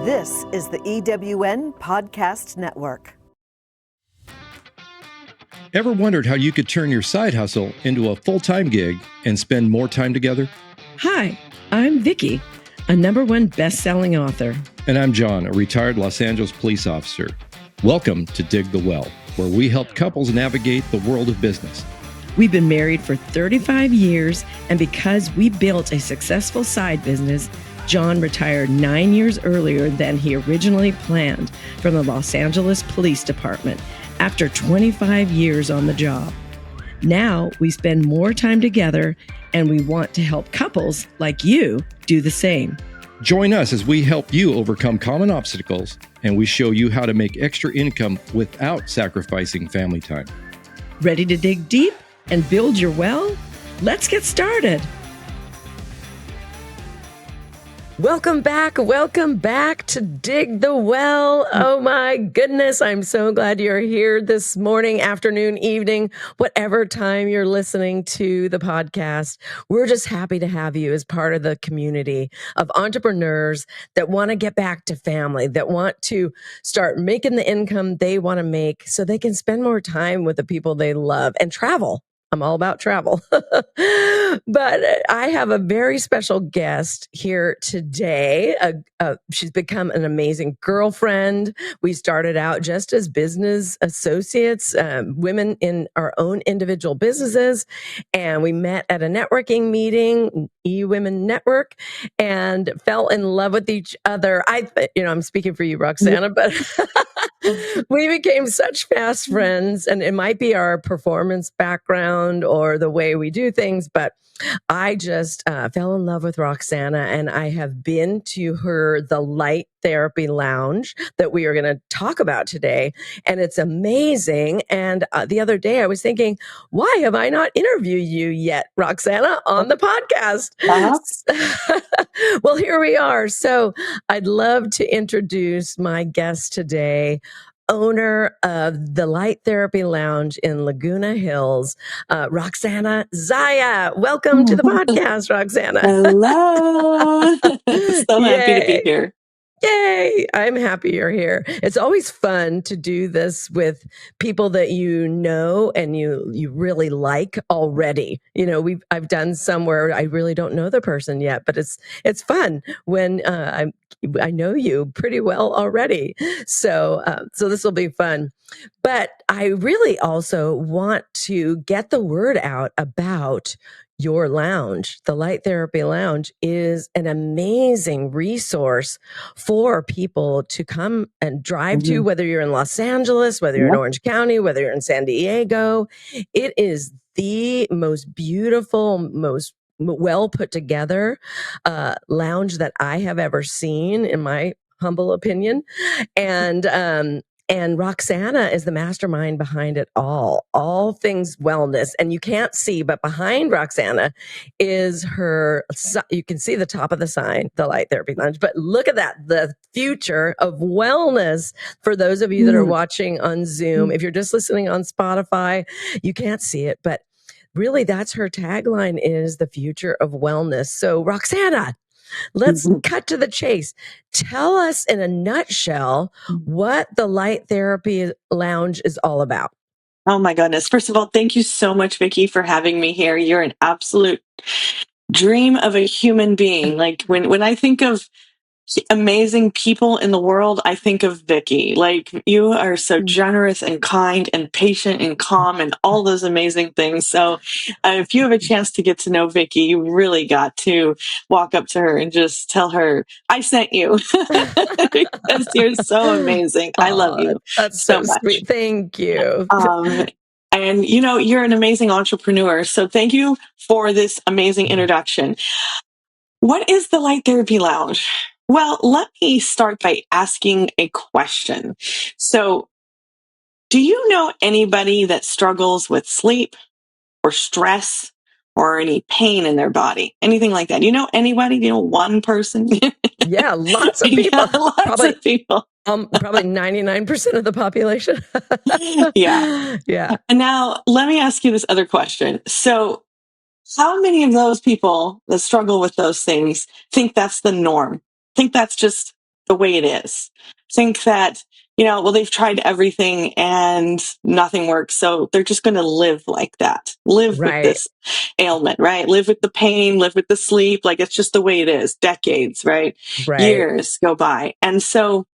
This is the EWN Podcast Network. Ever wondered how you could turn your side hustle into a full-time gig and spend more time together? Hi, I'm Vicki, a #1 best-selling author. And I'm John, a retired Los Angeles police officer. Welcome to Dig the Well, where we help couples navigate the world of business. We've been married for 35 years, and because we built a successful side business, John retired 9 years earlier than he originally planned from the Los Angeles Police Department after 25 years on the job. Now we spend more time together, and we want to help couples like you do the same. Join us as we help you overcome common obstacles, and we show you how to make extra income without sacrificing family time. Ready to dig deep and build your well? Let's get started. Welcome back to Dig the Well. Oh my goodness, I'm so glad you're here this morning, afternoon, evening, whatever time you're listening to the podcast. We're just happy to have you as part of the community of entrepreneurs that want to get back to family, that want to start making the income they want to make so they can spend more time with the people they love and travel. I'm all about travel. But I have a very special guest here today. She's become an amazing girlfriend. We started out just as business associates, women in our own individual businesses. And we met at a networking meeting, eWomen Network, and fell in love with each other. I'm speaking for you, Roksana, but we became such fast friends, and it might be our performance background or the way we do things, but I just fell in love with Roksana, and I have been to the Light Therapy Lounge that we are going to talk about today, and it's amazing. And the other day I was thinking, why have I not interviewed you yet, Roksana, on the podcast? Well, here we are. So I'd love to introduce my guest today, owner of the Light Therapy Lounge in Laguna Hills, Roksana Zaya. Welcome to the podcast, Roksana. Hello. So happy to be here. Yay! I'm happy you're here. It's always fun to do this with people that you know and you really like already. You know, I've done some where I really don't know the person yet, but it's fun when I know you pretty well already. So this will be fun. But I really also want to get the word out about your lounge. The Light Therapy Lounge is an amazing resource for people to come and drive to, whether you're in Los Angeles, whether you're in Orange County, whether you're in San Diego. It is the most beautiful, most well put together lounge that I have ever seen, in my humble opinion. And Roksana is the mastermind behind it all things wellness. And you can't see, but behind Roksana is you can see the top of the sign, the Light Therapy Lounge. But look at that, the future of wellness for those of you that are watching on Zoom. If you're just listening on Spotify, you can't see it, but really that's her tagline, is the future of wellness. So Roksana, let's cut to the chase. Tell us in a nutshell what the Light Therapy Lounge is all about. Oh my goodness. First of all, thank you so much, Vicki, for having me here. You're an absolute dream of a human being. Like when I think of amazing people in the world, I think of Vicki. Like, you are so generous and kind and patient and calm and all those amazing things. So if you have a chance to get to know Vicki, you really got to walk up to her and just tell her, I sent you, because you're so amazing. I love you. That's so much. Sweet. Thank you. And you're an amazing entrepreneur. So thank you for this amazing introduction. What is the Light Therapy Lounge? Well, let me start by asking a question. So, do you know anybody that struggles with sleep or stress or any pain in their body? Anything like that? You know anybody? You know one person? Yeah, lots of people. Yeah, lots of people. Probably 99% of the population. Yeah. Yeah. And now let me ask you this other question. So, how many of those people that struggle with those things think that's the norm? Think that's just the way it is. Think that, well, they've tried everything and nothing works. So they're just going to live like that, live with Right. this ailment, right? Live with the pain, live with the sleep. Like it's just the way it is. Decades, right? Right. Years go by. And so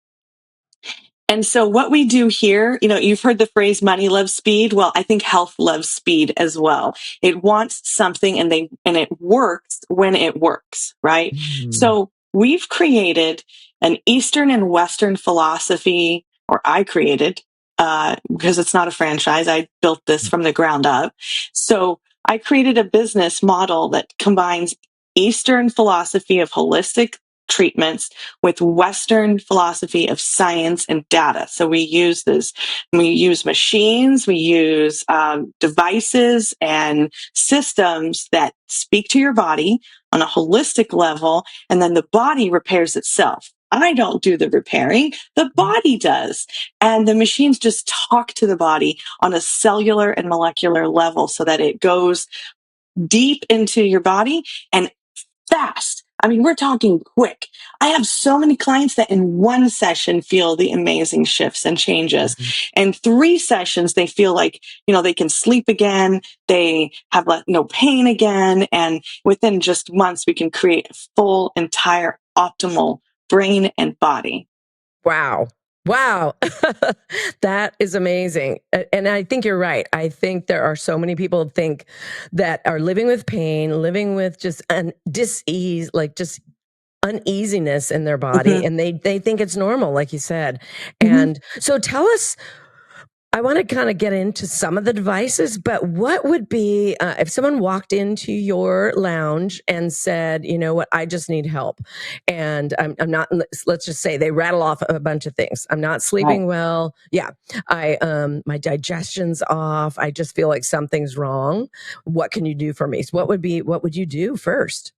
what we do here, you've heard the phrase money loves speed. Well, I think health loves speed as well. It wants something and it works when it works, right? So we've created an Eastern and Western philosophy, or I created, because it's not a franchise. I built this from the ground up. So I created a business model that combines Eastern philosophy of holistic treatments with Western philosophy of science and data. So we use machines, we use devices and systems that speak to your body on a holistic level, and then the body repairs itself. I don't do the repairing, the body does. And the machines just talk to the body on a cellular and molecular level so that it goes deep into your body and fast. I mean, we're talking quick. I have so many clients that in one session feel the amazing shifts and changes. In 3 sessions, they feel like, they can sleep again. They have no pain again. And within just months, we can create a full, entire, optimal brain and body. Wow. That is amazing. And I think you're right. I think there are so many people that are living with pain, living with just dis-ease, like just uneasiness in their body. And they think it's normal, like you said. And so tell us, I want to kind of get into some of the devices, but what would be, if someone walked into your lounge and said, you know what, I just need help. And I'm not, let's just say they rattle off a bunch of things. I'm not sleeping well. Yeah. My digestion's off. I just feel like something's wrong. What can you do for me? So what would you do first?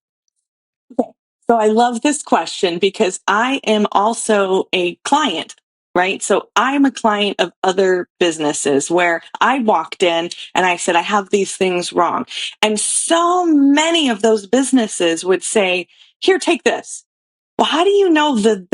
Okay. So I love this question because I am also a client, right? So I'm a client of other businesses where I walked in and I said, I have these things wrong. And so many of those businesses would say, here, take this. Well, how do you know the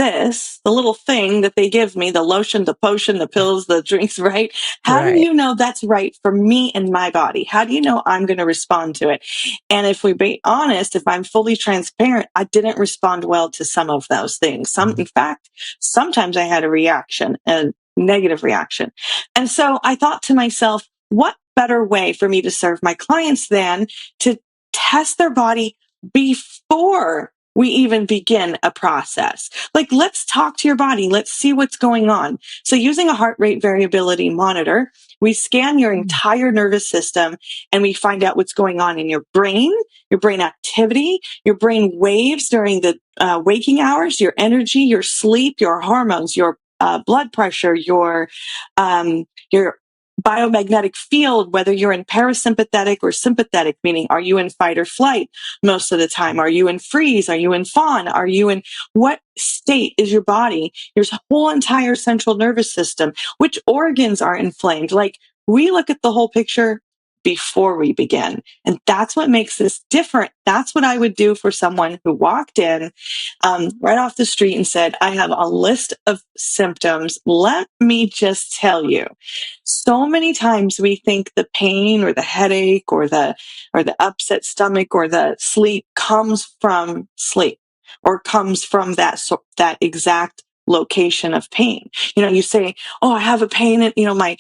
little thing that they give me, the lotion, the potion, the pills, the drinks, right? How do you know that's right for me and my body? How do you know I'm going to respond to it? And if we be honest, if I'm fully transparent, I didn't respond well to some of those things. In fact, sometimes I had a negative reaction. And so I thought to myself, what better way for me to serve my clients than to test their body before we even begin a process? Like, let's talk to your body. Let's see what's going on. So using a heart rate variability monitor, we scan your entire nervous system and we find out what's going on in your brain activity, your brain waves during the waking hours, your energy, your sleep, your hormones, your blood pressure, your biomagnetic field, whether you're in parasympathetic or sympathetic, meaning are you in fight or flight most of the time? Are you in freeze? Are you in fawn? Are you in what state is your body? Your whole entire central nervous system. Which organs are inflamed? Like, we look at the whole picture before we begin. And that's what makes this different. That's what I would do for someone who walked in right off the street and said, I have a list of symptoms. Let me just tell you. So many times we think the pain or the headache or the upset stomach or the sleep comes from sleep or comes from that exact location of pain. You say, oh, I have a pain in, my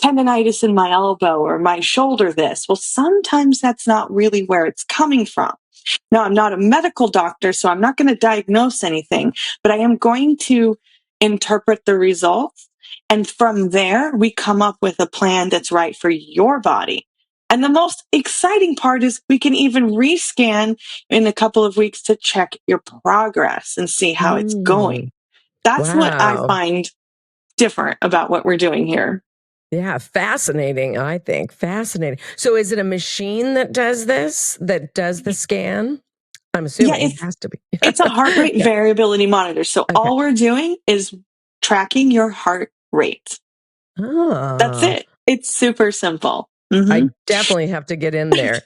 tendonitis in my elbow or my shoulder this. Well, sometimes that's not really where it's coming from. Now, I'm not a medical doctor, so I'm not going to diagnose anything, but I am going to interpret the results. And from there, we come up with a plan that's right for your body. And the most exciting part is we can even rescan in a couple of weeks to check your progress and see how it's going. That's what I find different about what we're doing here. Yeah, fascinating, I think. Fascinating. So is it a machine that does this, that does the scan? I'm assuming it has to be. It's a heart rate variability monitor. So all we're doing is tracking your heart rate. That's it. It's super simple. I definitely have to get in there.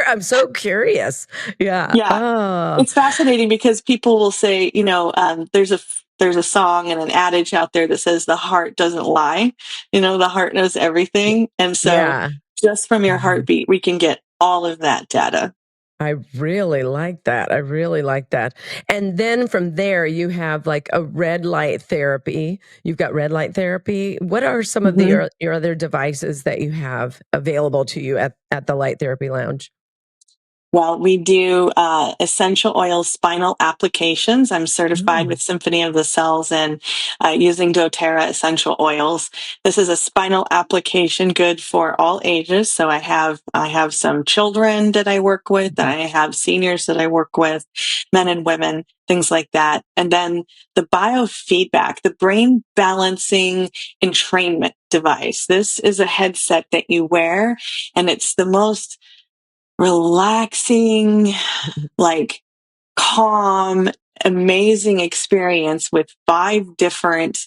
I'm so curious. Yeah. Yeah. Oh, It's fascinating because people will say, there's a song and an adage out there that says the heart doesn't lie. The heart knows everything. And so yeah. just from your heartbeat, we can get all of that data. I really like that. I really like that. And then from there, you have like a red light therapy. You've got red light therapy. What are some of Mhm. your other devices that you have available to you at the Light Therapy Lounge? Well, we do essential oil spinal applications. I'm certified Mm. with Symphony of the Cells and using doTERRA essential oils. This is a spinal application good for all ages. So I have some children that I work with, and I have seniors that I work with, men and women, things like that. And then the biofeedback, the brain balancing entrainment device. This is a headset that you wear, and it's the most relaxing, like calm, amazing experience with 5 different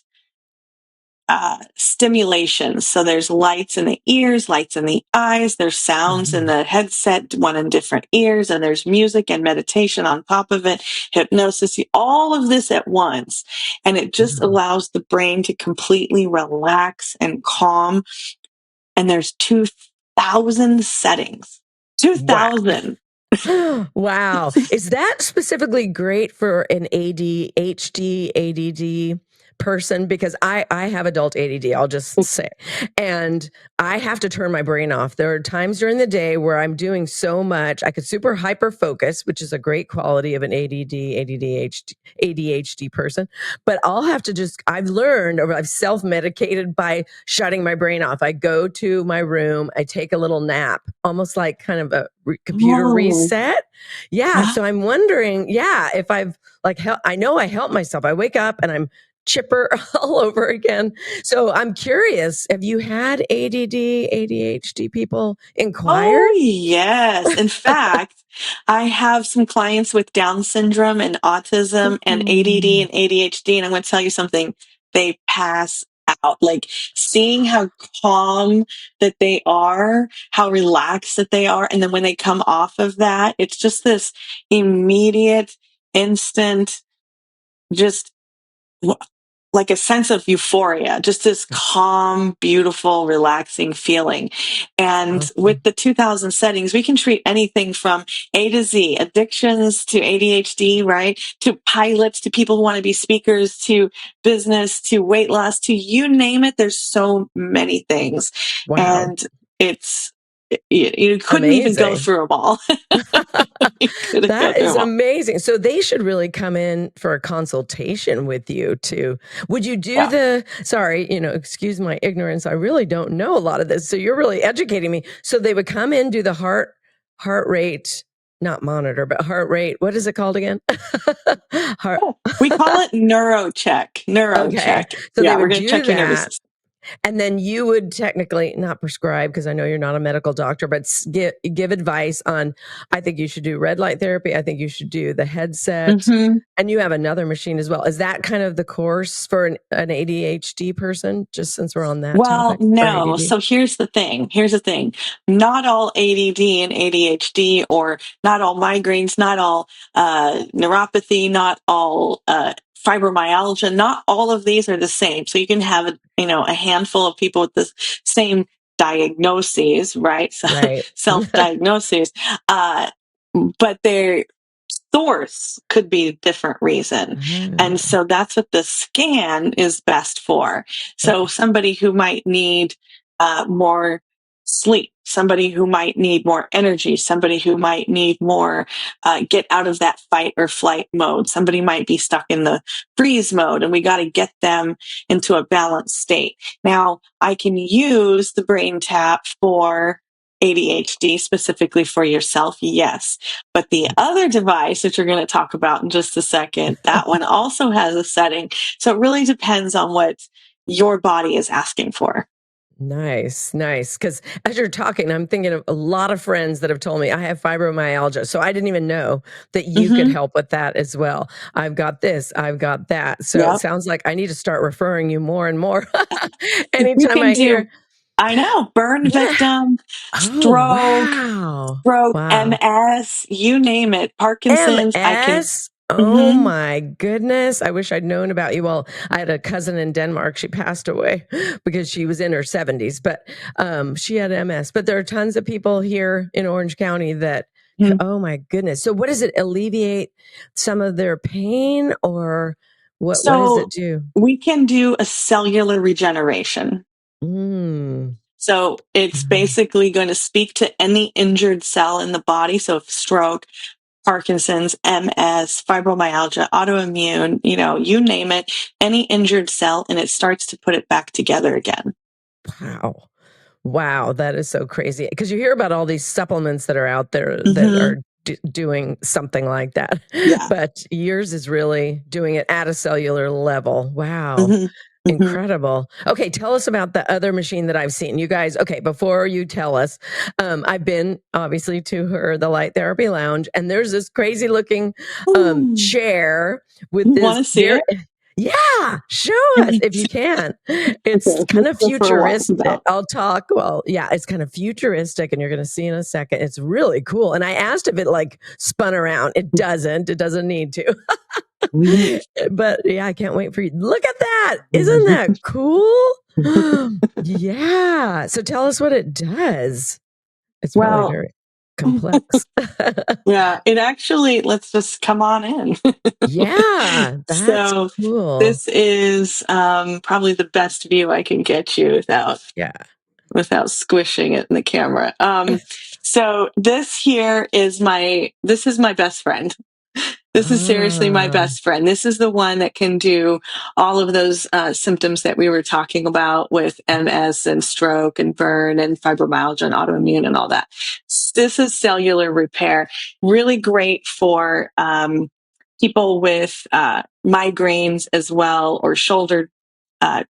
stimulations. So there's lights in the ears, lights in the eyes, there's sounds in the headset, one in different ears, and there's music and meditation on top of it, hypnosis, all of this at once. And it just allows the brain to completely relax and calm. And there's 2,000 settings. Wow. 2,000. Wow. Is that specifically great for an ADHD, ADD person? Because I have adult ADD, I'll just say. And I have to turn my brain off. There are times during the day where I'm doing so much. I could super hyper focus, which is a great quality of an ADD, ADHD person. But I'll have to I've learned, or I've self-medicated by shutting my brain off. I go to my room, I take a little nap, almost like kind of a computer Oh, reset. Yeah. yeah. So I'm wondering, if I've I know I help myself. I wake up and I'm chipper all over again. So I'm curious, have you had ADD, ADHD people inquired? Oh, yes. In fact, I have some clients with Down syndrome and autism and ADD Mm. and ADHD, and I'm going to tell you something. They pass out. Like seeing how calm that they are, how relaxed that they are. And then when they come off of that, it's just this immediate, instant, just like a sense of euphoria, just this calm, beautiful, relaxing feeling. And with Awesome. the 2000 settings, we can treat anything from A to Z, addictions to ADHD, right? To pilots, to people who want to be speakers, to business, to weight loss, to you name it. There's so many things. Wow. And you couldn't even go Amazing. through them all. You couldn't go That through is them all. amazing. So they should really come in for a consultation with you too. Would you do Yeah. excuse my ignorance. I really don't know a lot of this. So you're really educating me. So they would come in, do the heart rate, not monitor, but heart rate. What is it called again? Heart. Oh, we call it neurocheck. Okay. Neurocheck. So they Yeah, we're would going to do check your nervous that. system. And then you would technically not prescribe, because I know you're not a medical doctor, but give advice on, I think you should do red light therapy. I think you should do the headset. Hmm. And you have another machine as well. Is that kind of the course for an ADHD person, just since we're on that Well, topic, or no. ADD? So here's the thing. Here's the thing. Not all ADD and ADHD, or not all migraines, not all neuropathy, not all fibromyalgia, not all of these are the same. So you can have a handful of people with the same diagnoses, right? So Right. self-diagnoses, but they're source could be a different reason. And Ah, so that's what the scan is best for. So okay. somebody who might need more sleep, somebody who might need more energy, somebody who might need more get out of that fight or flight mode, somebody might be stuck in the freeze mode, and we got to get them into a balanced state. Now, I can use the brain tap for ADHD specifically for yourself, yes. But the other device that you're going to talk about in just a second, that one also has a setting. So it really depends on what your body is asking for. Nice, nice. Because as you're talking, I'm thinking of a lot of friends that have told me I have fibromyalgia. So I didn't even know that you could Mm-hmm. help with that as well. I've got this, I've got that. So it Yep. sounds like I need to start referring you more and more. We Anytime can I do hear, I know. Burn victim, Oh, stroke, wow. Wow. MS, you name it. Parkinson's. I can. MS? Oh Mhm. my goodness. I wish I'd known about you. Well, I had a cousin in Denmark. She passed away because she was in her 70s, but she had MS. But there are tons of people here in Orange County that, Mhm. oh my goodness. So what does it alleviate some of their pain, or what does it So do? we can do a cellular regeneration. Mm. So it's Mm. basically going to speak to any injured cell in the body. So if stroke, Parkinson's, MS, fibromyalgia, autoimmune, you name it, any injured cell, and it starts to put it back together again. Wow. Wow, that is so crazy. Because you hear about all these supplements that are out there that Hmm. are doing something like that. Yeah. But yours is really doing it at a cellular level. Wow. Hmm. Hmm. Incredible. Okay, tell us about the other machine that I've seen. You guys, okay, before you tell us, I've been obviously to the Light Therapy Lounge, and there's this crazy looking Ooh. chair with You this want to see very, it? yeah, show us if you can. It's Okay, kind let's of go for a walk futuristic. about. I'll talk. Well, yeah, it's kind of futuristic, and you're going to see in a second. It's really cool. And I asked if it like spun around. It doesn't. It doesn't need to. But yeah, I can't wait for you. Look at that. Isn't that cool? Yeah. So tell us what it does. It's probably Well, very complex. yeah, it actually, let's just come on in. Yeah, that's So cool. this is probably the best view I can get you Yeah. without squishing it in the camera. So this is my best friend. This is seriously my Ah, best friend. This is the one that can do all of those symptoms that we were talking about with MS and stroke and burn and fibromyalgia and autoimmune and all that. This is cellular repair. Really great for people with migraines as well, or shoulder uh,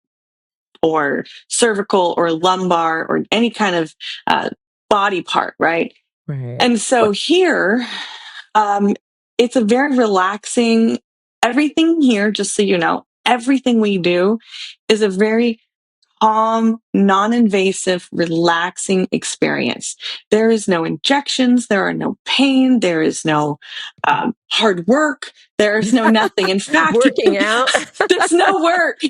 or cervical or lumbar or any kind of body part, right? right. And so here, um, it's a very relaxing, everything here, just so you know, everything we do is a very calm, non invasive, relaxing experience. There is no injections, there are no pain, there is no hard work, there is no nothing. In fact, Working out. there's no work.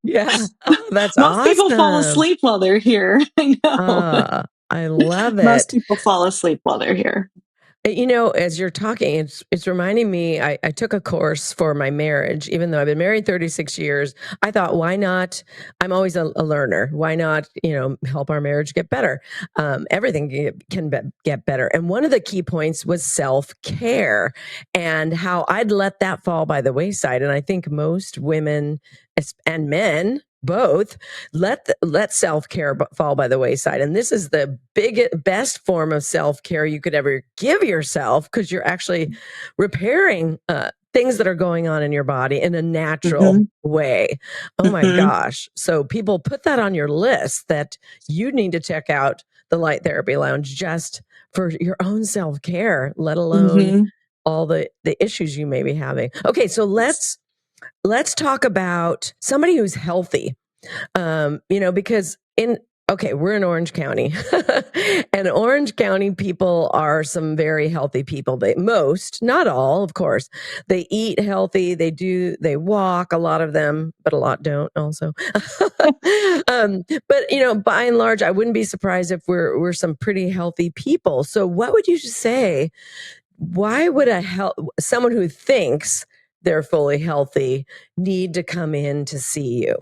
Yeah. Oh, that's Most people fall awesome. asleep while they're here. I know. I love Most it. people fall asleep while they're here. You know, as you're talking, it's reminding me. I took a course for my marriage, even though I've been married 36 years. I thought, why not? I'm always a learner. Why not? Help our marriage get better. Everything get better. And one of the key points was self care, and how I'd let that fall by the wayside. And I think most women and men both let self-care fall by the wayside, and this is the best form of self-care you could ever give yourself, because you're actually repairing things that are going on in your body in a natural Hmm. way. Oh my Hmm. gosh. So people, put that on your list, that you need to check out the Light Therapy Lounge just for your own self-care, let alone Hmm. all the issues you may be having. Okay, so let's talk about somebody who's healthy. Because we're in Orange County, and Orange County people are some very healthy people. Not all, of course, they eat healthy. They walk, a lot of them, but a lot don't also. But by and large, I wouldn't be surprised if we're some pretty healthy people. So what would you say? Why would someone who thinks they're fully healthy need to come in to see you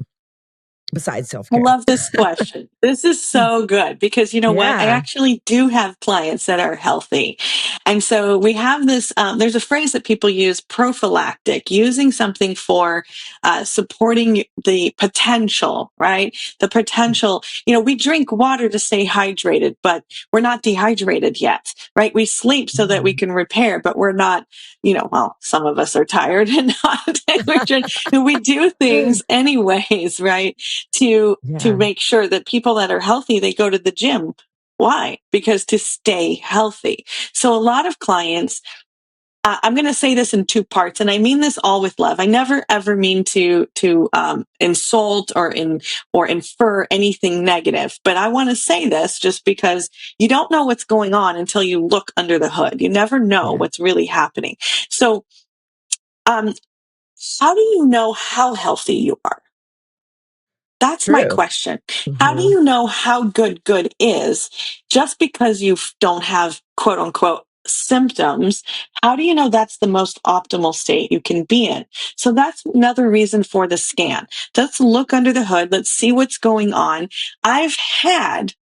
besides I self-care? love this question. This is so good because you know what? I Yeah. actually do have clients that are healthy. And so we have this, there's a phrase that people use, prophylactic, using something for supporting the potential, right? The potential, we drink water to stay hydrated, but we're not dehydrated yet, right? We sleep so that we Mm. can repair, but we're not, well, some of us are tired and not. We do things anyways, right? To Yeah. make sure that people that are healthy, they go to the gym. Why? Because to stay healthy. So a lot of clients, I'm going to say this in two parts, and I mean this all with love. I never ever mean to insult or infer anything negative, but I want to say this just because you don't know what's going on until you look under the hood. You never know what's really happening. So, how do you know how healthy you are? That's my True. question. How do you know how good is? Just because you don't have quote unquote symptoms, how do you know that's the most optimal state you can be in? So that's another reason for the scan. Let's look under the hood. Let's see what's going on. I've had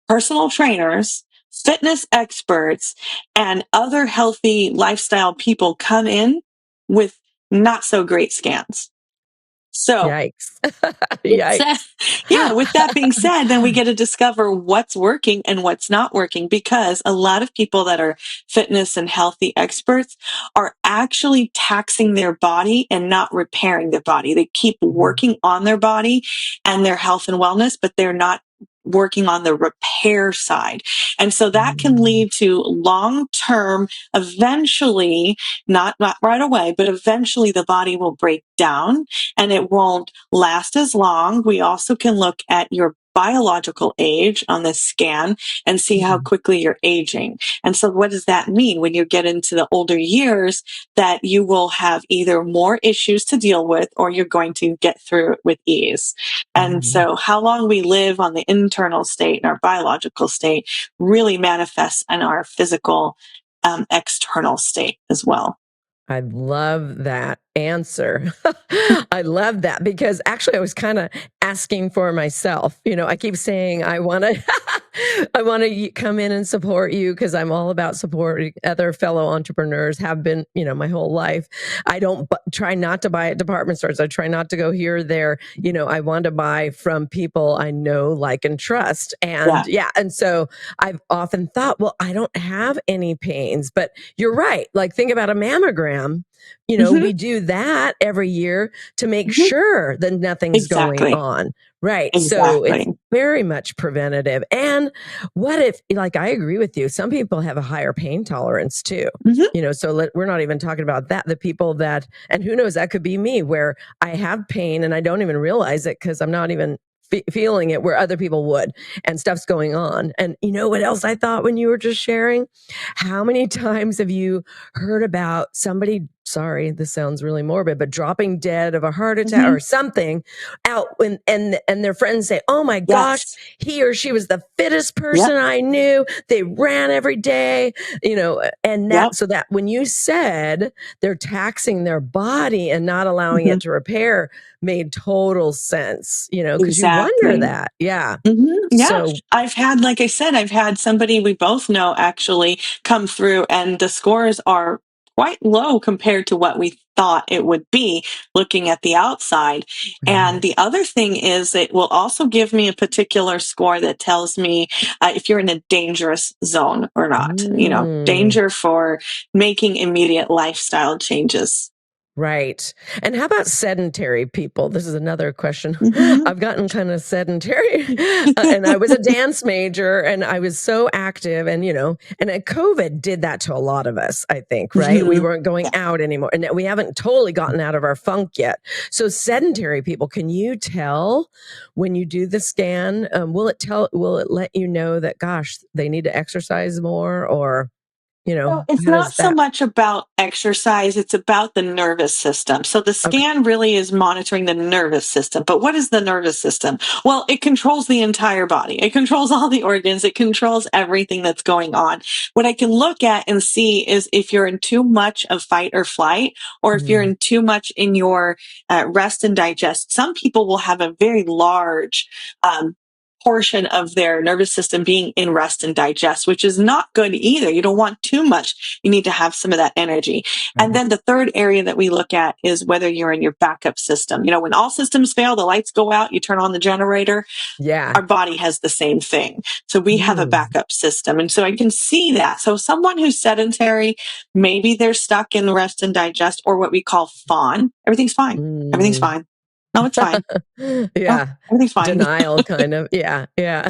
personal trainers, fitness experts, and other healthy lifestyle people come in with not so great scans. So Yikes. Yikes. with that being said, then we get to discover what's working and what's not working, because a lot of people that are fitness and healthy experts are actually taxing their body and not repairing their body. They keep working on their body and their health and wellness, but they're not working on the repair side. And so that can lead to long-term, eventually, not right away, but eventually the body will break down and it won't last as long. We also can look at your biological age on the scan and see how quickly you're aging. And so what does that mean when you get into the older years? That you will have either more issues to deal with or you're going to get through it with ease. And so how long we live on the internal state and our biological state really manifests in our physical external state as well. I love that answer. I love that because actually I was kind of asking for myself. I keep saying I want to I want to come in and support you because I'm all about supporting other fellow entrepreneurs, have been, my whole life. I don't try not to buy at department stores. I try not to go here or there. I want to buy from people I know, like, and trust. And and so I've often thought, well, I don't have any pains, but you're right. Like, think about a mammogram. We do that every year to make sure that nothing's going on. Right. So it's very much preventative. And what if, like, I agree with you, some people have a higher pain tolerance too, so we're not even talking about that. The people that, and who knows, that could be me, where I have pain and I don't even realize it because I'm not even feeling it, where other people would, and stuff's going on. And you know what else I thought when you were just sharing? How many times have you heard about somebody, sorry, this sounds really morbid, but dropping dead of a heart attack or something out and their friends say, oh my gosh, he or she was the fittest person I knew. They ran every day, and that, so that when you said they're taxing their body and not allowing it to repair, made total sense, because you wonder that. Yeah. So I've had, like I said, I've had somebody we both know actually come through and the scores are quite low compared to what we thought it would be looking at the outside. And the other thing is it will also give me a particular score that tells me if you're in a dangerous zone or not, danger for making immediate lifestyle changes. Right. And how about sedentary people? This is another question. I've gotten kind of sedentary and I was a dance major and I was so active and, COVID did that to a lot of us, I think, right? We weren't going out anymore and we haven't totally gotten out of our funk yet. So sedentary people, can you tell when you do the scan, will it let you know that, gosh, they need to exercise more or... it's not so much about exercise, it's about the nervous system. So the scan really is monitoring the nervous system. But what is the nervous system? Well, it controls the entire body. It controls all the organs. It controls everything that's going on. What I can look at and see is if you're in too much of fight or flight, or if you're in too much in your rest and digest. Some people will have a very large portion of their nervous system being in rest and digest, which is not good either. You don't want too much. You need to have some of that energy. And then the third area that we look at is whether you're in your backup system. When all systems fail, the lights go out, you turn on the generator. Yeah. Our body has the same thing. So we have a backup system. And so I can see that. So someone who's sedentary, maybe they're stuck in rest and digest or what we call fawn. Everything's fine. Everything's fine. No, it's fine. Oh, Yeah. everything's fine. Denial kind of. Yeah. Yeah.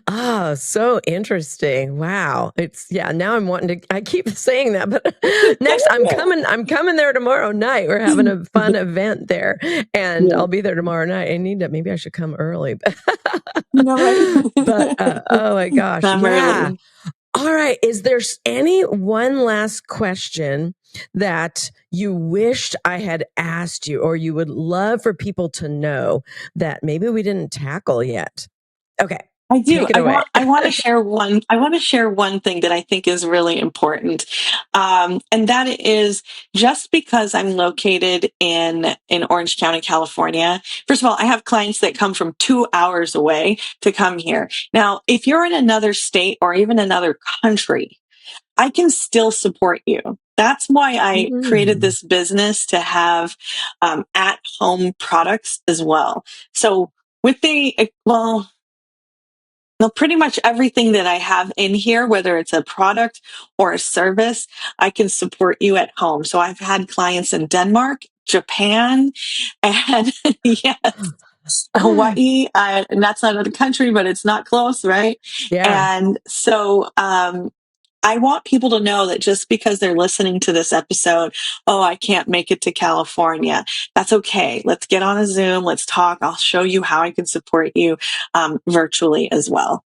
Oh, so interesting. Wow. Now I'm wanting to, I keep saying that, but next I'm coming there tomorrow night. We're having a fun event there and Yeah. I'll be there tomorrow night. Maybe I should come early, You know, right? but, oh my gosh. I'm Yeah. early. All right. Is there any one last question that you wished I had asked you or you would love for people to know that maybe we didn't tackle yet? Okay. I do. Take it away. I want to share one. I want to share one thing that I think is really important, and that is just because I'm located in Orange County, California. First of all, I have clients that come from 2 hours away to come here. Now, if you're in another state or even another country, I can still support you. That's why I created Mm. this business to have at-home products as well. So with pretty much everything that I have in here, whether it's a product or a service, I can support you at home. So I've had clients in Denmark, Japan, and yes, Hawaii. And that's not a country, but it's not close, right? Yeah. And so, I want people to know that just because they're listening to this episode, oh, I can't make it to California. That's okay. Let's get on a Zoom. Let's talk. I'll show you how I can support you virtually as well.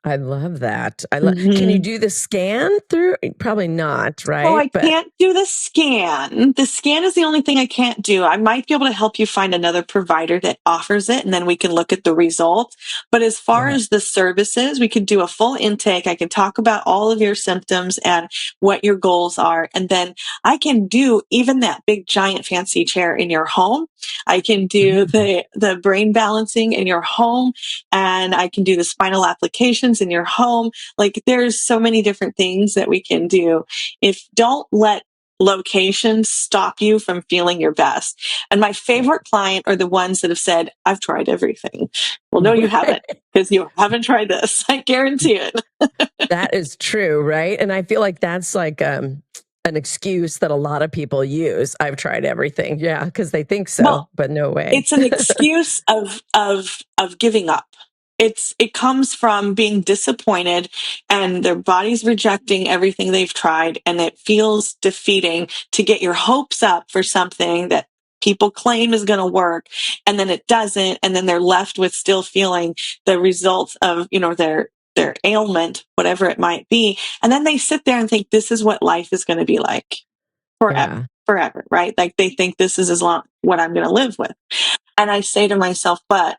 I love that. Can you Mhm. do the scan through? Probably not, Oh, right? I But can't do the scan. The scan is the only thing I can't do. I might be able to help you find another provider that offers it, and then we can look at the results. But as far yeah, as the services, we can do a full intake. I can talk about all of your symptoms and what your goals are. And then I can do even that big, giant, fancy chair in your home. I can do the brain balancing in your home, and I can do the spinal applications in your home. Like there's so many different things that we can do. If don't let location stop you from feeling your best. And my favorite client are the ones that have said, I've tried everything. Well, no, you haven't, because you haven't tried this. I guarantee it. that is true, right? And I feel like that's like an excuse that a lot of people use. I've tried everything. Yeah, because they think Well, so, but no way. it's an excuse of giving up. It comes from being disappointed and their body's rejecting everything they've tried, and it feels defeating to get your hopes up for something that people claim is going to work, and then it doesn't, and then they're left with still feeling the results of their ailment, whatever it might be, and then they sit there and think this is what life is going to be like Yeah. forever, right? Like they think this is as long what I'm going to live with. And I say to myself, but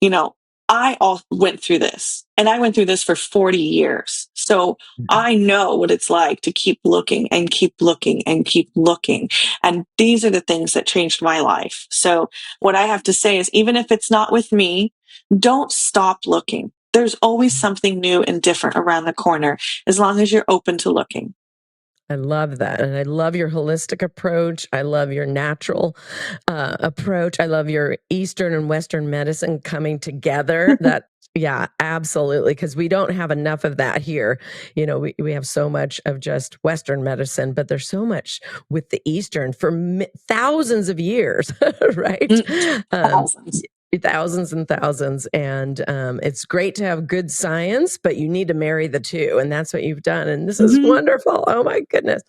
you know, I all went through this, and I went through this for 40 years. So I know what it's like to keep looking and keep looking and keep looking. And these are the things that changed my life. So what I have to say is, even if it's not with me, don't stop looking. There's always something new and different around the corner, as long as you're open to looking. I love that. And I love your holistic approach. I love your natural approach. I love your Eastern and Western medicine coming together. Yeah, absolutely. Because we don't have enough of that here. We have so much of just Western medicine, but there's so much with the Eastern for thousands of years, right? Thousands. Thousands and thousands. And it's great to have good science, but you need to marry the two. And that's what you've done. And this is wonderful. Oh my goodness.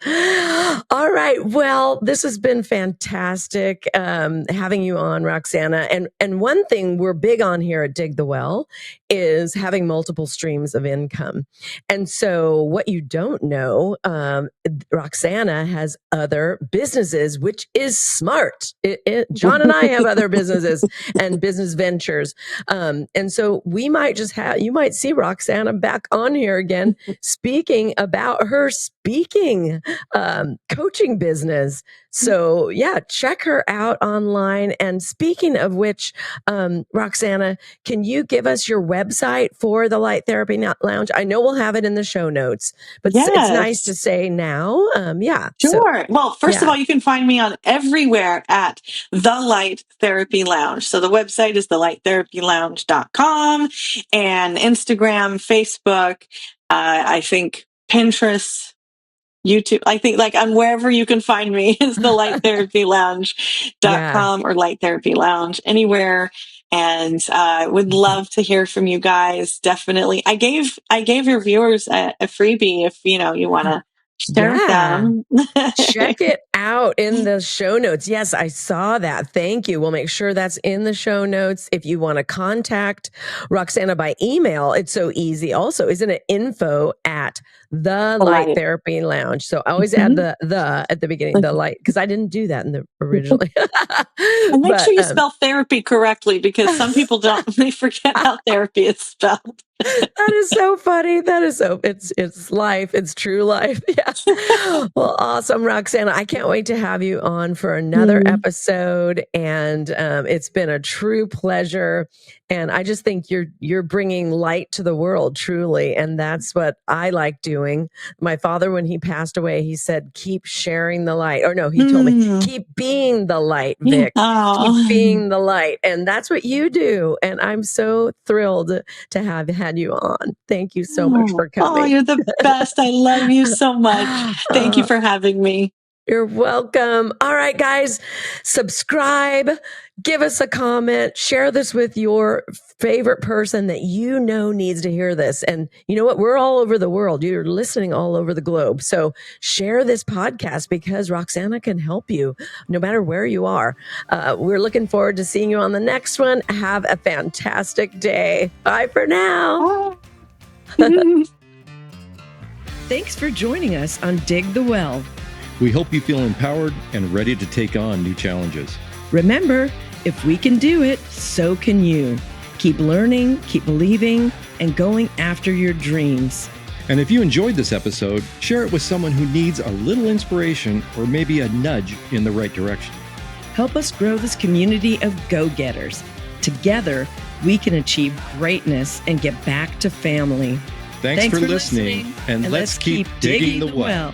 All right. Well, this has been fantastic having you on, Roksana. And one thing we're big on here at Dig the Well is having multiple streams of income. And so what you don't know, Roksana has other businesses, which is smart. John and I have other businesses and business ventures. And so you might see Roksana back on here again, speaking about her speaking coaching business. So yeah, check her out online. And speaking of which, Roksana, can you give us your website for the Light Therapy Lounge? I know we'll have it in the show notes, but it's nice to say now. Yeah. Sure. Well, first of all, you can find me on everywhere at The Light Therapy Lounge. So the website is thelighttherapylounge.com, and Instagram, Facebook, I think Pinterest. YouTube. I think like on wherever you can find me is the lighttherapylounge.com or Light Therapy Lounge, anywhere. And would love to hear from you guys. Definitely. I gave your viewers a freebie if you want to share with them. Check it out in the show notes. Yes, I saw that. Thank you. We'll make sure that's in the show notes. If you want to contact Roksana by email, it's so easy. Also, isn't it info at the Light Therapy Lounge? So I always add the at the beginning, the light, because I didn't do that in the originally. And make sure you spell therapy correctly, because some people don't. They forget how therapy is spelled. That is so funny. That is so, it's life. It's true life. Yeah. Well, awesome, Roksana. I can't wait to have you on for another episode. And it's been a true pleasure. And I just think you're bringing light to the world, truly. And that's what I like doing. My father, when he passed away, he said, keep sharing the light. Or no, he told me, keep being the light, Vic. Keep being the light. And that's what you do. And I'm so thrilled to have had you on. Thank you so much for coming. Oh, you're the best. I love you so much. Thank you for having me. You're welcome. All right, guys, subscribe, give us a comment, share this with your favorite person that you know needs to hear this. And you know what? We're all over the world. You're listening all over the globe. So share this podcast, because Roksana can help you no matter where you are. We're looking forward to seeing you on the next one. Have a fantastic day. Bye for now. Thanks for joining us on Dig the Well. We hope you feel empowered and ready to take on new challenges. Remember, if we can do it, so can you. Keep learning, keep believing, and going after your dreams. And if you enjoyed this episode, share it with someone who needs a little inspiration or maybe a nudge in the right direction. Help us grow this community of go-getters. Together, we can achieve greatness and get back to family. Thanks for listening, and let's keep digging the well.